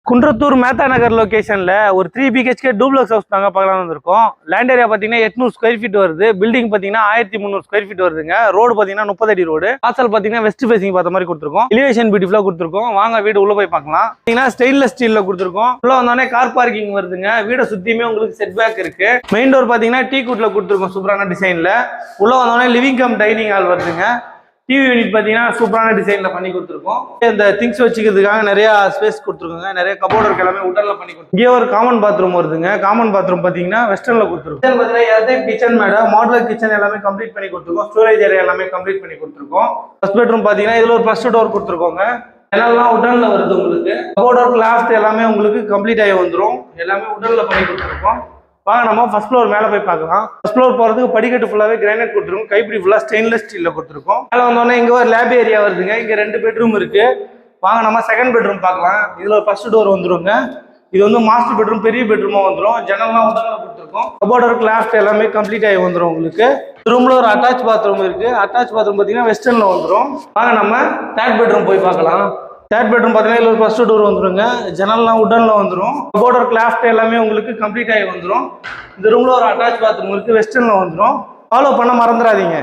குன்றத்தூர் மேத்தா நகர் லொகேஷன்ல ஒரு 3 BHK duplex house தாங்க பார்க்கலாம் வந்திருக்கோம். லேண்ட் ஏரியா பாத்தீங்கன்னா 800 ஸ்கொயர் ஃபீட் வருது. பில்டிங் பாத்தீங்கன்னா 1300 ஸ்கொயர் ஃபீட் வருதுங்க. ரோடு பாத்தீங்கன்னா 30 அடி ரோடு. வாசல் பாத்தீங்கன்னா வெஸ்ட் ஃபேசிங் பார்த்த மாதிரி கொடுத்துருக்கோம். எலிவேஷன் பியூட்டிஃபுல்லா கொடுத்துருக்கோம். வாங்க வீடு உள்ள போய் பார்க்கலாம். பாத்தீங்கன்னா ஸ்டெயின்லெஸ் ஸ்டீல்ல கொடுத்துருக்கோம். உள்ள வந்தோடனே கார் பார்க்கிங் வருதுங்க. வீட சுத்தியுமே உங்களுக்கு செட் பேக் இருக்கு. மெயின் டோர் பாத்தீங்கன்னா டீ குட்ல கொடுத்துருக்கோம். சூப்பரான டிசைன்ல. உள்ள வந்தோடனே லிவிங் கம் டைனிங் ஹால் வருதுங்க. டிவி யூனிட் பார்த்தீங்கன்னா சூப்பரான டிசைனில் பண்ணி கொடுத்துருக்கோம். இந்த திங்ஸ் வச்சுக்கிறதுக்காக நிறைய ஸ்பேஸ் கொடுத்துருக்கோங்க. நிறைய கபோர்டு எல்லாமே உடல்ல பண்ணி கொடுத்துருக்கோம். இங்கே ஒரு காமன் பாத்ரூம் வருதுங்க. காமன் பாத்ரூம் பார்த்தீங்கன்னா வெஸ்டர்ன்ல கொடுத்துருக்கோம். கிச்சன் பார்த்தீங்கன்னா கிச்சன் மேடம் மாடலர் கிச்சன் எல்லாமே கம்ப்ளீட் பண்ணி கொடுத்துருக்கோம். ஸ்டோரேஜ் ஏரியா எல்லாமே கம்ப்ளீட் பண்ணி கொடுத்துருக்கோம். ஃபர்ஸ்ட் பெட்ரூம் பார்த்தீங்கன்னா இதில் ஒரு ஃபர்ஸ்ட் டோர் கொடுத்துருக்கோங்க. எல்லாம் உடல்ல வருது உங்களுக்கு. கபோர்டு லாஃப்ட் எல்லாமே உங்களுக்கு கம்ப்ளீட் ஆகி வந்துடும். எல்லாமே உடல்ல பண்ணி கொடுத்துருக்கோம். வாங்க நம்ம ஃபர்ஸ்ட் ஃப்ளோர் மேலே போய் பார்க்கலாம். ஃபர்ஸ்ட் ஃப்ளோர் போகிறதுக்கு படிக்கட்டு ஃபுல்லாகவே கிரானைட் கொடுத்துருக்கோம். கைப்பிடி ஃபுல்லாக ஸ்டெயின்லெஸ் ஸ்டீலில் கொடுத்துருக்கோம். மேலே வந்தோடனே இங்கே ஒரு லேப் ஏரியா வருதுங்க. இங்கே 2 பெட்ரூம் இருக்கு. வாங்க நம்ம செகண்ட் பெட்ரூம் பார்க்கலாம். இதில் ஒரு ஃபர்ஸ்ட் டோர் வந்துருங்க. இது வந்து மாஸ்டர் பெட்ரூம், பெரிய பெட்ரூமாக வந்துடும். ஜன்னல்லாம் உடனே கொடுத்துருக்கோம். கபோர்டு லாஃப்ட் எல்லாமே கம்ப்ளீட் ஆகி வந்துடும் உங்களுக்கு. ரூம்ல ஒரு அட்டாச் பாத்ரூம் இருக்கு. அட்டாச் பாத்ரூம் பார்த்தீங்கன்னா வெஸ்டர்ன்ல வந்துடும். வாங்க நம்ம தேர்ட் பெட்ரூம் போய் பார்க்கலாம். தேர்ட் பெட்ரூம் பார்த்தீங்கன்னா இதில் ஒரு ஃபர்ஸ்ட் டோர் வந்துருங்க. ஜன்னல்லாம் உடன்ல வந்துடும். கபோர்டு லாஃப்ட் எல்லாமே உங்களுக்கு கம்ப்ளீட் ஆகி வந்துடும். இந்த ரூம்ல ஒரு அட்டாச் பாத்ரூம் இருக்கு. வெஸ்டர்ன்ல வந்துடும். ஃபாலோ பண்ண மறந்துடாதீங்க.